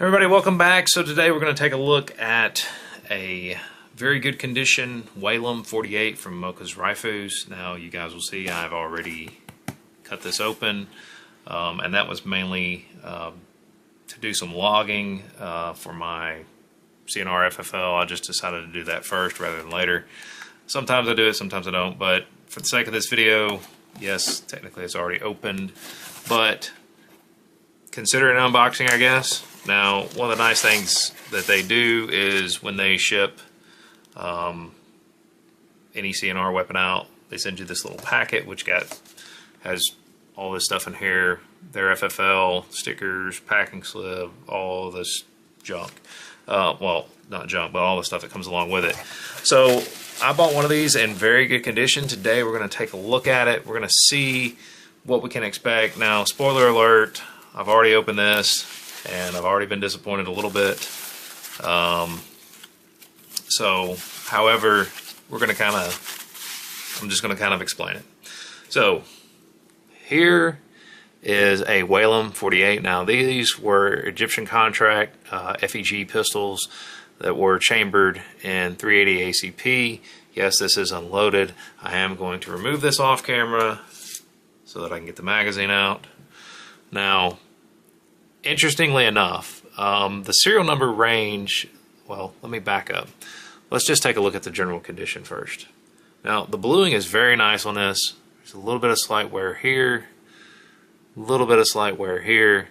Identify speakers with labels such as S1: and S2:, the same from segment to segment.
S1: Everybody, welcome back. So today we're going to take a look at a very good condition Walam 48 from Mokas Raifus. Now you guys will see I've already cut this open, and that was mainly to do some logging for my CNR FFL. I just decided to do that first rather than later. Sometimes I do it, sometimes I don't, but for the sake of this video, yes, technically it's already opened, but consider it an unboxing, I guess. Now, one of the nice things that they do is when they ship any CNR weapon out, they send you this little packet which has all this stuff in here, their FFL, stickers, packing slip, all this junk. Well, not junk, but all the stuff that comes along with it. So I bought one of these in very good condition. Today we're going to take a look at it. We're going to see what we can expect. Now, spoiler alert, I've already opened this and I've already been disappointed a little bit. However, I'm just going to kind of explain it. So here is a Walam 48. Now these were Egyptian contract FEG pistols that were chambered in 380 ACP. Yes, this is unloaded. I am going to remove this off camera so that I can get the magazine out. Now, interestingly enough, the serial number range, well, let me back up. Let's just take a look at the general condition first. Now, the bluing is very nice on this. There's a little bit of slight wear here, a little bit of slight wear here.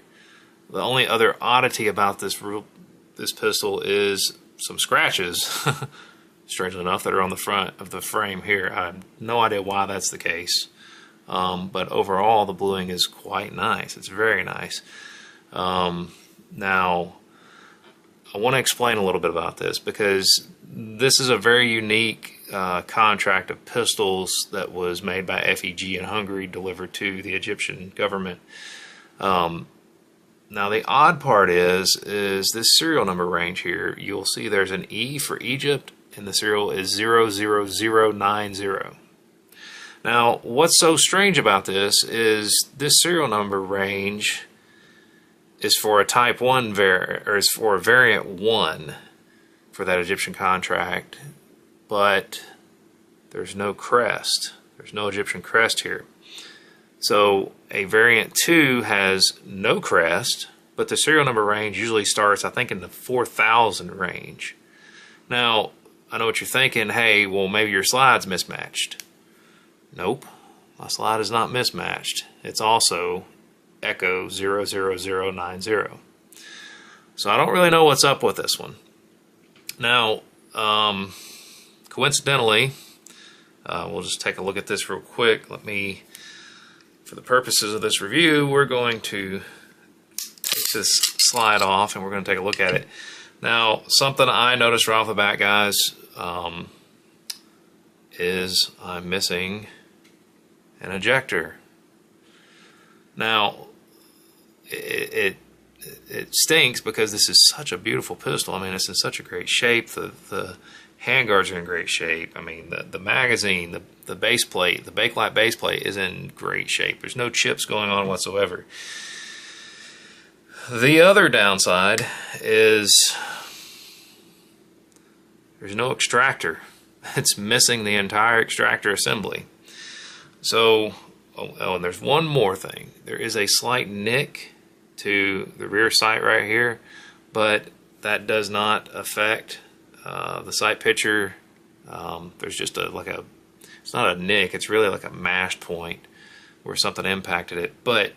S1: The only other oddity about this pistol is some scratches, strangely enough, that are on the front of the frame here. I have no idea why that's the case. But overall, the bluing is quite nice. It's very nice. Now, I want to explain a little bit about this because this is a very unique contract of pistols that was made by FEG in Hungary, delivered to the Egyptian government. Now, the odd part is this serial number range here. You'll see there's an E for Egypt, and the serial is 00090. Now, what's so strange about this is this serial number range is for a Type 1 is for a Variant 1 for that Egyptian contract, but there's no crest. There's no Egyptian crest here. So a Variant 2 has no crest, but the serial number range usually starts, I think, in the 4,000 range. Now, I know what you're thinking, hey, well, maybe your slide's mismatched. Nope, my slide is not mismatched. It's also Echo 00090. So I don't really know what's up with this one. Now, coincidentally, we'll just take a look at this real quick. For the purposes of this review, we're going to take this slide off and we're going to take a look at it. Now, something I noticed right off the bat, guys, is I'm missing an ejector. Now, it stinks because this is such a beautiful pistol. I mean, it's in such a great shape. The handguards are in great shape. I mean, the magazine, the base plate, the Bakelite base plate is in great shape. There's no chips going on whatsoever. The other downside is there's no extractor. It's missing the entire extractor assembly. So, and there's one more thing. There is a slight nick to the rear sight right here, but that does not affect the sight picture. There's just it's not a nick, it's really like a mashed point where something impacted it. But,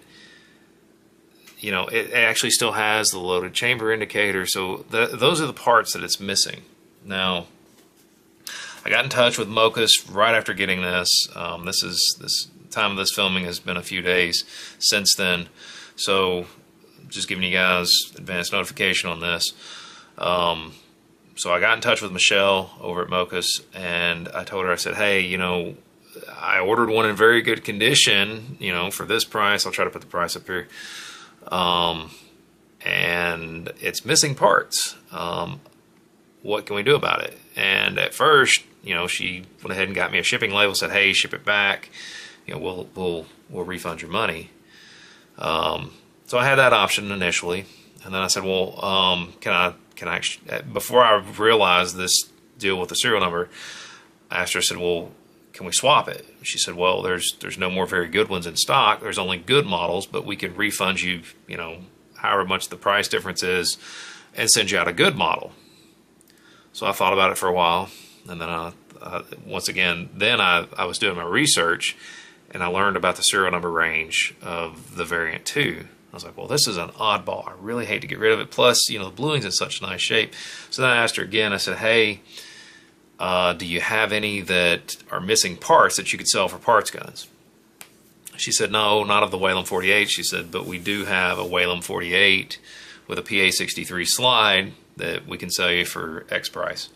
S1: you know, it actually still has the loaded chamber indicator, so those are the parts that it's missing. Now, I got in touch with Mokas right after getting this. This time of this filming has been a few days since then, so just giving you guys advance notification on this. So I got in touch with Michelle over at Mokas, and I told her, I said, hey, you know, I ordered one in very good condition, you know, for this price. I'll try to put the price up here. And it's missing parts. What can we do about it? And at first, you know, she went ahead and got me a shipping label, said, hey, ship it back. You know, we'll refund your money. So I had that option initially. And then I said, well, before I realized this deal with the serial number, I asked her, I said, well, can we swap it? She said, well, there's no more very good ones in stock. There's only good models, but we can refund you, however much the price difference is and send you out a good model. So I thought about it for a while. And then once again, I was doing my research and I learned about the serial number range of the variant 2. I was like, well, this is an oddball. I really hate to get rid of it. Plus, the bluing's in such nice shape. So then I asked her again, I said, hey, do you have any that are missing parts that you could sell for parts guns? She said, no, not of the Walam 48. She said, but we do have a Walam 48 with a PA63 slide that we can sell you for X price.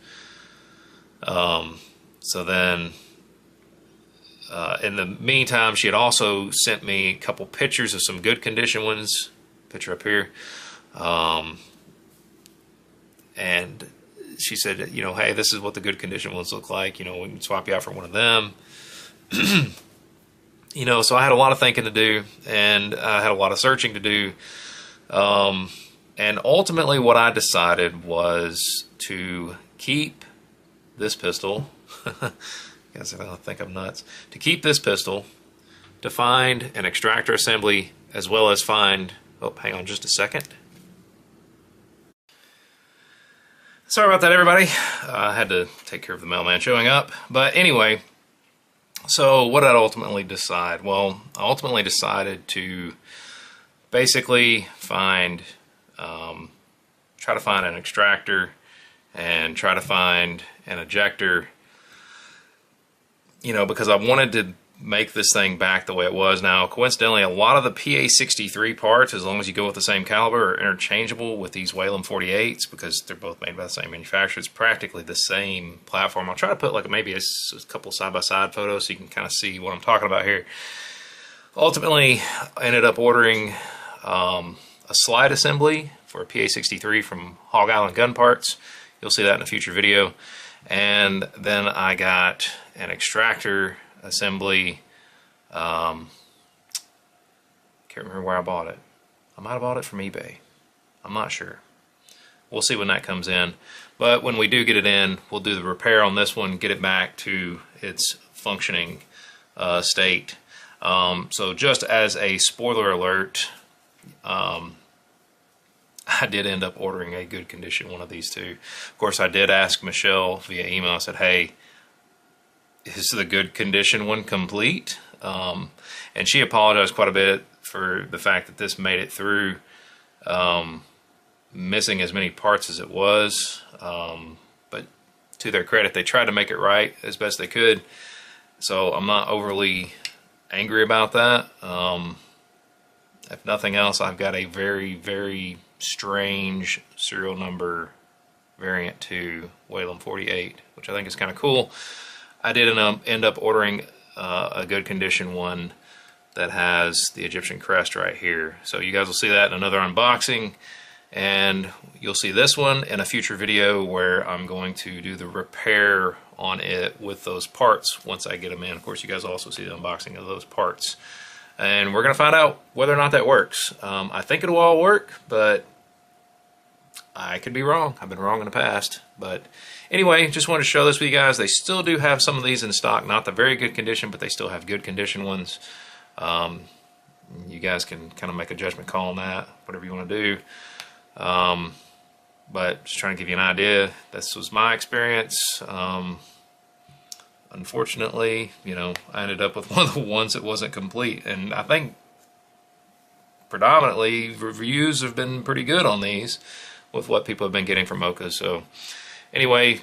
S1: So then, in the meantime, she had also sent me a couple pictures of some good condition ones. Picture up here. And she said, hey, this is what the good condition ones look like. We can swap you out for one of them. So I had a lot of thinking to do, and I had a lot of searching to do. And ultimately what I decided was to keep this pistol. Guys, I don't think I'm nuts. To keep this pistol, to find an extractor assembly, as well as find, oh, hang on just a second. Sorry about that, everybody. I had to take care of the mailman showing up. But anyway, so what did I ultimately decide? Well, I ultimately decided to basically find, try to find an extractor and try to find an ejector, because I wanted to make this thing back the way it was. Now, coincidentally, a lot of the PA63 parts, as long as you go with the same caliber, are interchangeable with these Walam 48s because they're both made by the same manufacturer. It's practically the same platform. I'll try to put maybe a couple side-by-side photos so you can kind of see what I'm talking about here. Ultimately, I ended up ordering a slide assembly for a PA63 from Hog Island Gun Parts. You'll see that in a future video. And then I got an extractor assembly. Can't remember where I bought it. I might have bought it from eBay. I'm not sure. We'll see when that comes in. But when we do get it in, we'll do the repair on this one, get it back to its functioning state. So just as a spoiler alert, I did end up ordering a good condition one of these two. Of course, I did ask Michelle via email. I said, hey, is the good condition one complete? And she apologized quite a bit for the fact that this made it through missing as many parts as it was. But to their credit, they tried to make it right as best they could. So I'm not overly angry about that. If nothing else, I've got a very, very strange serial number variant 2 Walam 48, which I think is kind of cool. I did end up ordering a good condition one that has the Egyptian crest right here. So you guys will see that in another unboxing, and you'll see this one in a future video where I'm going to do the repair on it with those parts once I get them in. Of course, you guys will also see the unboxing of those parts. And we're going to find out whether or not that works. I think it'll all work, but I could be wrong. I've been wrong in the past. But anyway, just wanted to show this with you guys. They still do have some of these in stock. Not the very good condition, but they still have good condition ones. You guys can kind of make a judgment call on that, whatever you want to do. But just trying to give you an idea. This was my experience. Unfortunately, I ended up with one of the ones that wasn't complete. And I think predominantly reviews have been pretty good on these with what people have been getting from Mokas. So anyway,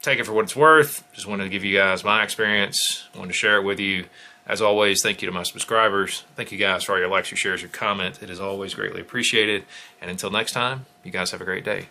S1: take it for what it's worth. Just wanted to give you guys my experience. Wanted to share it with you. As always, thank you to my subscribers. Thank you guys for all your likes, your shares, your comments. It is always greatly appreciated. And until next time, you guys have a great day.